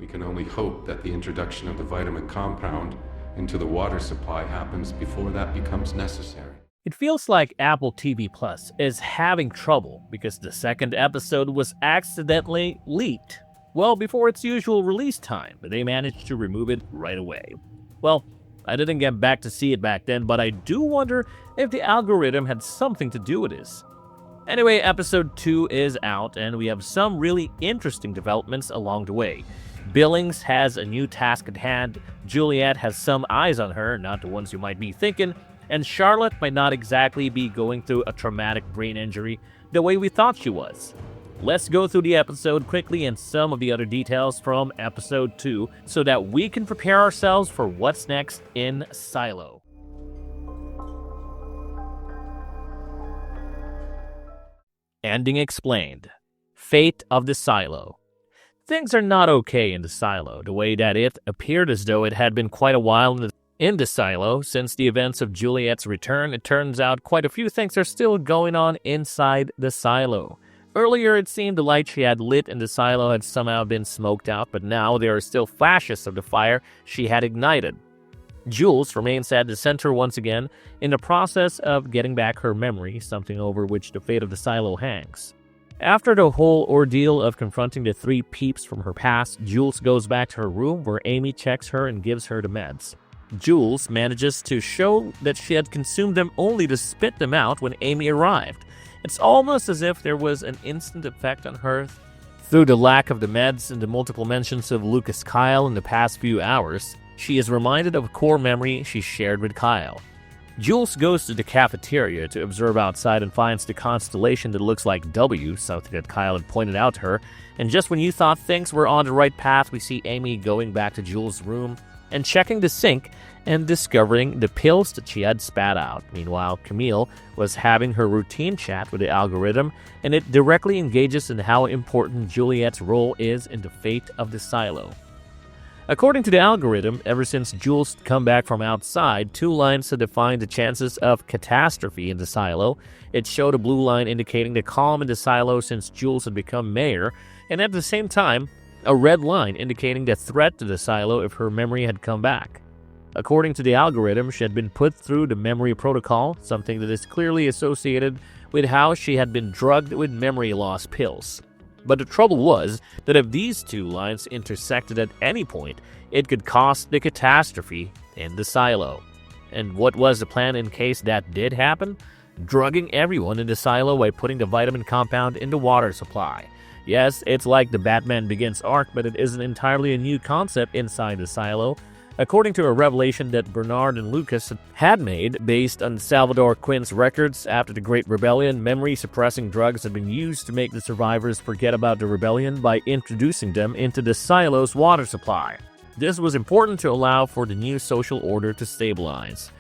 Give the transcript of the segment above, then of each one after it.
can only hope that the introduction of the vitamin compound into the water supply happens before that becomes necessary. It feels like Apple TV Plus is having trouble because the second episode was accidentally leaked well before its usual release time, but they managed to remove it right away. Well, I didn't get back to see it back then, but I do wonder if the algorithm had something to do with this. Anyway, episode 2 is out, and we have some really interesting developments along the way. Billings has a new task at hand, Juliette has some eyes on her, not the ones you might be thinking, and Charlotte might not exactly be going through a traumatic brain injury the way we thought she was. Let's go through the episode quickly and some of the other details from episode 2 so that we can prepare ourselves for what's next in Silo. Ending explained. Fate of the Silo. Things are not okay in the Silo, the way that it appeared as though it had been quite a while in the Silo. Since the events of Juliette's return, it turns out quite a few things are still going on inside the Silo. Earlier, it seemed the light she had lit in the Silo had somehow been smoked out, but now there are still flashes of the fire she had ignited. Jules remains at the center once again, in the process of getting back her memory, something over which the fate of the Silo hangs. After the whole ordeal of confronting the 3 peeps from her past, Jules goes back to her room where Amy checks her and gives her the meds. Jules manages to show that she had consumed them only to spit them out when Amy arrived. It's almost as if there was an instant effect on her through the lack of the meds and the multiple mentions of Lucas Kyle in the past few hours. She is reminded of a core memory she shared with Kyle. Jules goes to the cafeteria to observe outside and finds the constellation that looks like W, something that Kyle had pointed out to her, and just when you thought things were on the right path, we see Amy going back to Jules' room and checking the sink and discovering the pills that she had spat out. Meanwhile, Camille was having her routine chat with the algorithm, and it directly engages in how important Juliette's role is in the fate of the Silo. According to the algorithm, ever since Jules had come back from outside, 2 lines had defined the chances of catastrophe in the Silo. It showed a blue line indicating the calm in the Silo since Jules had become mayor, and at the same time, a red line indicating the threat to the Silo if her memory had come back. According to the algorithm, she had been put through the memory protocol, something that is clearly associated with how she had been drugged with memory loss pills. But the trouble was that if these 2 lines intersected at any point, it could cause the catastrophe in the Silo. And what was the plan in case that did happen? Drugging everyone in the Silo by putting the vitamin compound in the water supply. Yes, it's like the Batman Begins arc, but it isn't entirely a new concept inside the Silo. According to a revelation that Bernard and Lucas had made based on Salvador Quinn's records after the Great Rebellion, memory-suppressing drugs had been used to make the survivors forget about the rebellion by introducing them into the Silo's water supply. This was important to allow for the new social order to stabilize.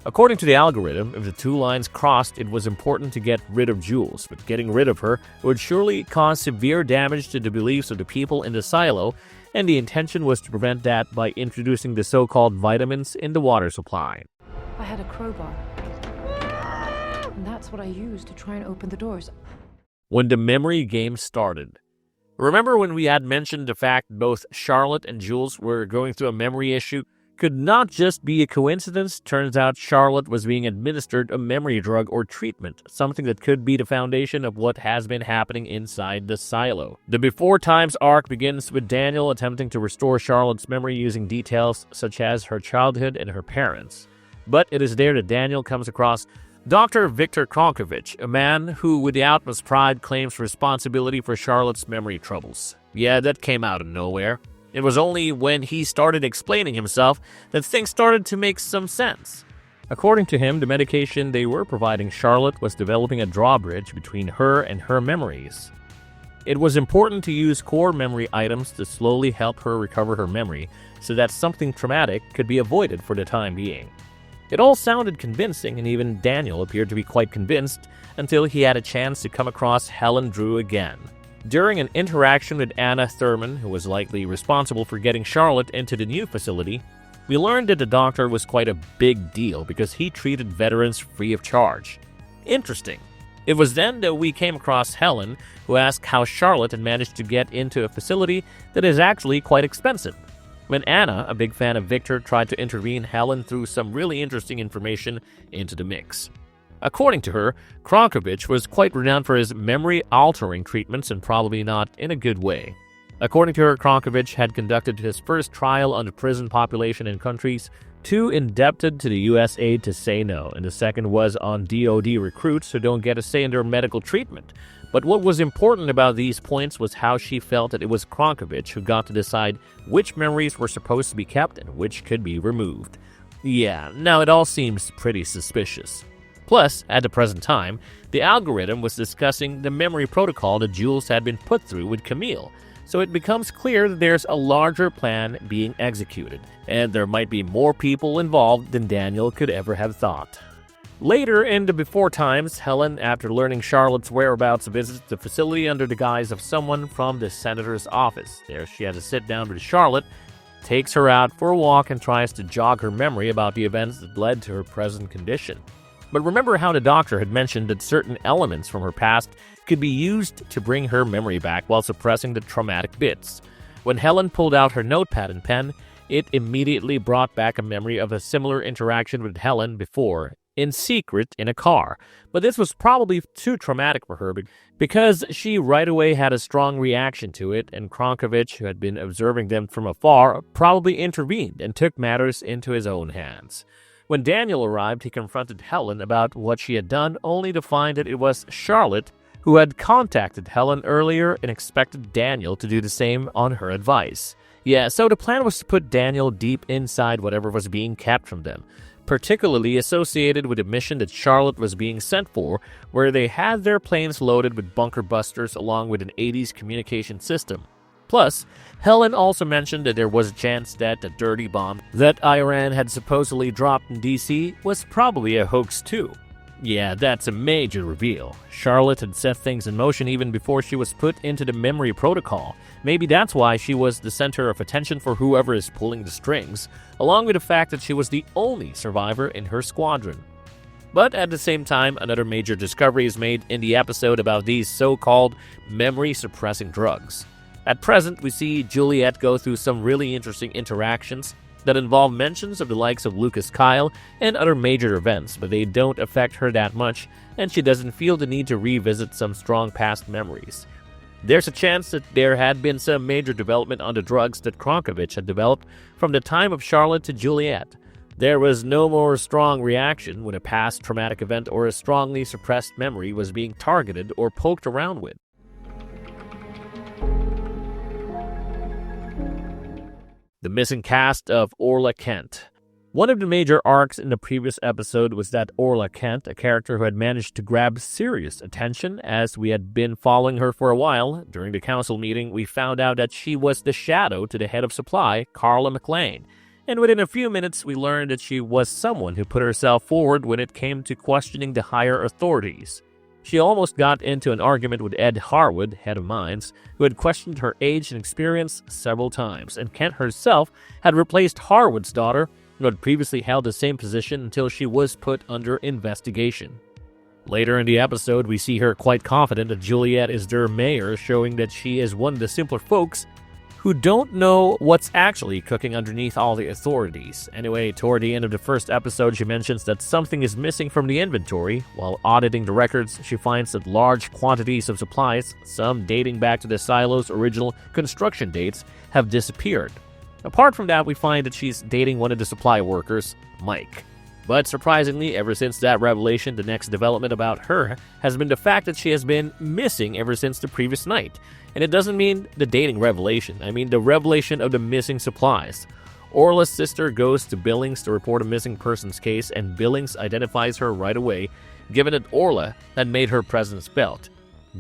According to the algorithm, if the 2 lines crossed, it was important to get rid of Jules, but getting rid of her would surely cause severe damage to the beliefs of the people in the Silo, and the intention was to prevent that by introducing the so-called vitamins in the water supply. I had a crowbar, and that's what I used to try and open the doors. When the memory game started. Remember when we had mentioned the fact both Charlotte and Jules were going through a memory issue? Could not just be a coincidence. Turns out Charlotte was being administered a memory drug or treatment, something that could be the foundation of what has been happening inside the Silo. The Before Times arc begins with Daniel attempting to restore Charlotte's memory using details such as her childhood and her parents. But it is there that Daniel comes across Dr. Viktor Kronkovich, a man who, with the utmost pride, claims responsibility for Charlotte's memory troubles. Yeah, that came out of nowhere. It was only when he started explaining himself that things started to make some sense. According to him, the medication they were providing Charlotte was developing a drawbridge between her and her memories. It was important to use core memory items to slowly help her recover her memory so that something traumatic could be avoided for the time being. It all sounded convincing, and even Daniel appeared to be quite convinced until he had a chance to come across Helen Drew again. During an interaction with Anna Thurman, who was likely responsible for getting Charlotte into the new facility, we learned that the doctor was quite a big deal because he treated veterans free of charge. Interesting. It was then that we came across Helen, who asked how Charlotte had managed to get into a facility that is actually quite expensive. When Anna, a big fan of Victor, tried to intervene, Helen threw some really interesting information into the mix. According to her, Kronkovich was quite renowned for his memory-altering treatments and probably not in a good way. According to her, Kronkovich had conducted his first trial on the prison population in countries too indebted to the U.S. aid to say no, and the second was on DoD recruits who don't get a say in their medical treatment. But what was important about these points was how she felt that it was Kronkovich who got to decide which memories were supposed to be kept and which could be removed. Yeah, now it all seems pretty suspicious. Plus, at the present time, the algorithm was discussing the memory protocol that Jules had been put through with Camille, so it becomes clear that there's a larger plan being executed, and there might be more people involved than Daniel could ever have thought. Later in the before times, Helen, after learning Charlotte's whereabouts, visits the facility under the guise of someone from the senator's office. There she has a sit down with Charlotte, takes her out for a walk, and tries to jog her memory about the events that led to her present condition. But remember how the doctor had mentioned that certain elements from her past could be used to bring her memory back while suppressing the traumatic bits. When Helen pulled out her notepad and pen, it immediately brought back a memory of a similar interaction with Helen before, in secret in a car. But this was probably too traumatic for her because she right away had a strong reaction to it, and Kronkovich, who had been observing them from afar, probably intervened and took matters into his own hands. When Daniel arrived, he confronted Helen about what she had done, only to find that it was Charlotte who had contacted Helen earlier and expected Daniel to do the same on her advice. Yeah, so the plan was to put Daniel deep inside whatever was being kept from them, particularly associated with a mission that Charlotte was being sent for, where they had their planes loaded with bunker busters along with an 80s communication system. Plus, Helen also mentioned that there was a chance that the dirty bomb that Iran had supposedly dropped in DC was probably a hoax too. Yeah, that's a major reveal. Charlotte had set things in motion even before she was put into the memory protocol. Maybe that's why she was the center of attention for whoever is pulling the strings, along with the fact that she was the only survivor in her squadron. But at the same time, another major discovery is made in the episode about these so-called memory-suppressing drugs. At present, we see Juliette go through some really interesting interactions that involve mentions of the likes of Lucas Kyle and other major events, but they don't affect her that much, and she doesn't feel the need to revisit some strong past memories. There's a chance that there had been some major development on the drugs that Kronkovich had developed from the time of Charlotte to Juliette. There was no more strong reaction when a past traumatic event or a strongly suppressed memory was being targeted or poked around with. The missing cast of Orla Kent. One of the major arcs in the previous episode was that Orla Kent, a character who had managed to grab serious attention as we had been following her for a while. During the council meeting, we found out that she was the shadow to the head of supply, Carla McLean. And within a few minutes, we learned that she was someone who put herself forward when it came to questioning the higher authorities. She almost got into an argument with Ed Harwood, head of mines, who had questioned her age and experience several times, and Kent herself had replaced Harwood's daughter, who had previously held the same position until she was put under investigation. Later in the episode, we see her quite confident that Juliette is their mayor, showing that she is one of the simpler folks who don't know what's actually cooking underneath all the authorities. Anyway, toward the end of the first episode, she mentions that something is missing from the inventory. While auditing the records, she finds that large quantities of supplies, some dating back to the silo's original construction dates, have disappeared. Apart from that, we find that she's dating one of the supply workers, Mike. But surprisingly, ever since that revelation, the next development about her has been the fact that she has been missing ever since the previous night. And it doesn't mean the dating revelation, I mean the revelation of the missing supplies. Orla's sister goes to Billings to report a missing persons case, and Billings identifies her right away, given that Orla had made her presence felt.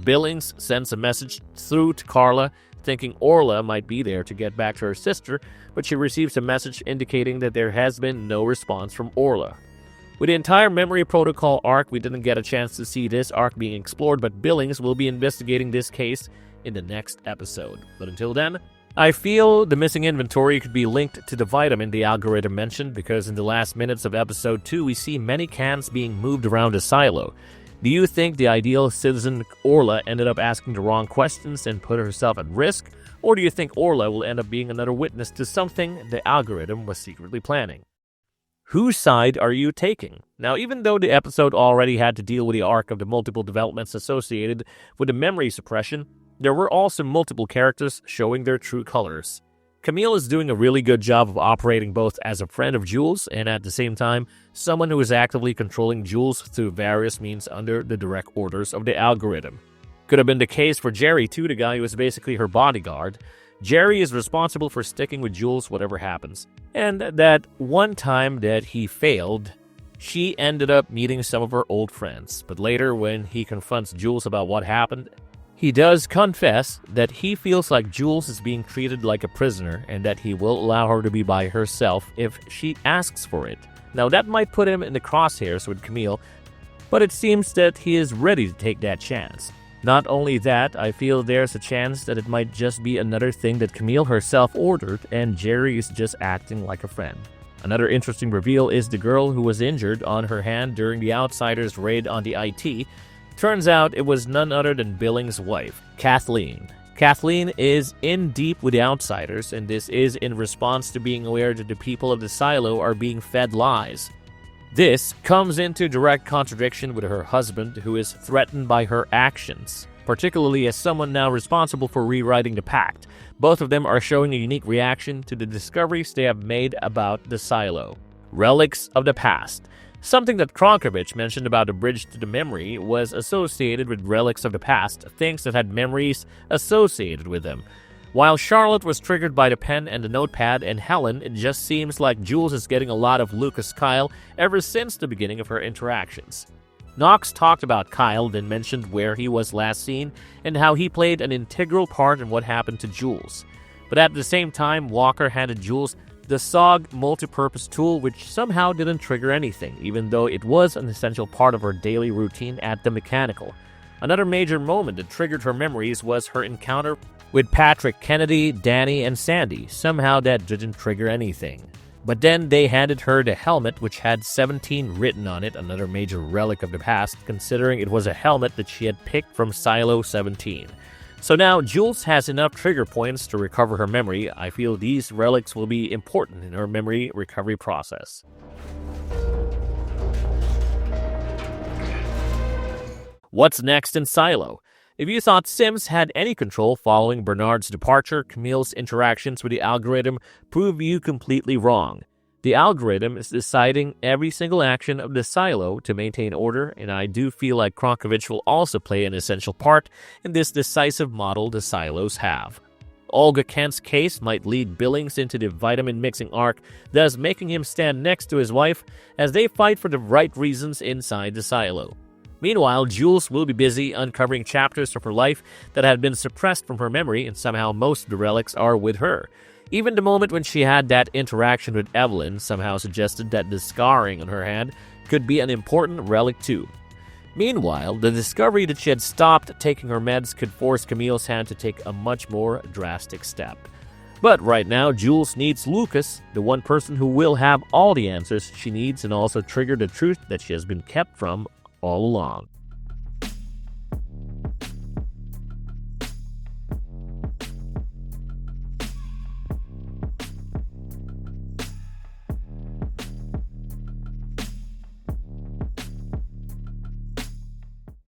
Billings sends a message through to Carla, thinking Orla might be there to get back to her sister, but she receives a message indicating that there has been no response from Orla. With the entire memory protocol arc, we didn't get a chance to see this arc being explored, but Billings will be investigating this case in the next episode. But until then, I feel the missing inventory could be linked to the vitamin the algorithm mentioned, because in the last minutes of episode 2, we see many cans being moved around the silo. Do you think the ideal citizen Orla ended up asking the wrong questions and put herself at risk? Or do you think Orla will end up being another witness to something the algorithm was secretly planning? Whose side are you taking? Now, even though the episode already had to deal with the arc of the multiple developments associated with the memory suppression, there were also multiple characters showing their true colors. Camille is doing a really good job of operating both as a friend of Jules and at the same time, someone who is actively controlling Jules through various means under the direct orders of the algorithm. Could have been the case for Jerry too, the guy who is basically her bodyguard. Jerry is responsible for sticking with Jules whatever happens. And that one time that he failed, she ended up meeting some of her old friends. But later, when he confronts Jules about what happened, he does confess that he feels like Jules is being treated like a prisoner and that he will allow her to be by herself if she asks for it. Now that might put him in the crosshairs with Camille, but it seems that he is ready to take that chance. Not only that, I feel there's a chance that it might just be another thing that Camille herself ordered and Jerry is just acting like a friend. Another interesting reveal is the girl who was injured on her hand during the Outsiders' raid on the IT. Turns out it was none other than Billings' wife, Kathleen. Kathleen is in deep with the Outsiders, and this is in response to being aware that the people of the silo are being fed lies. This comes into direct contradiction with her husband, who is threatened by her actions, particularly as someone now responsible for rewriting the pact. Both of them are showing a unique reaction to the discoveries they have made about the silo. Relics of the past. Something that Kronkovich mentioned about the bridge to the memory was associated with relics of the past, things that had memories associated with them. While Charlotte was triggered by the pen and the notepad, and Helen, it just seems like Jules is getting a lot of Lucas Kyle ever since the beginning of her interactions. Knox talked about Kyle, then mentioned where he was last seen and how he played an integral part in what happened to Jules. But at the same time, Walker handed Jules the SOG multipurpose tool, which somehow didn't trigger anything, even though it was an essential part of her daily routine at the mechanical. Another major moment that triggered her memories was her encounter with Patrick, Kennedy, Danny, and Sandy. Somehow that didn't trigger anything. But then they handed her the helmet, which had 17 written on it, another major relic of the past, considering it was a helmet that she had picked from Silo 17. So now Jules has enough trigger points to recover her memory. I feel these relics will be important in her memory recovery process. What's next in Silo? If you thought Sims had any control following Bernard's departure, Camille's interactions with the algorithm prove you completely wrong. The algorithm is deciding every single action of the silo to maintain order, and I do feel like Kronkovich will also play an essential part in this decisive model the silos have. Orla Kent's case might lead Billings into the vitamin mixing arc, thus making him stand next to his wife as they fight for the right reasons inside the silo. Meanwhile, Jules will be busy uncovering chapters of her life that had been suppressed from her memory, and somehow most of the relics are with her. Even the moment when she had that interaction with Evelyn somehow suggested that the scarring on her hand could be an important relic too. Meanwhile, the discovery that she had stopped taking her meds could force Camille's hand to take a much more drastic step. But right now, Jules needs Lucas, the one person who will have all the answers she needs and also trigger the truth that she has been kept from all along.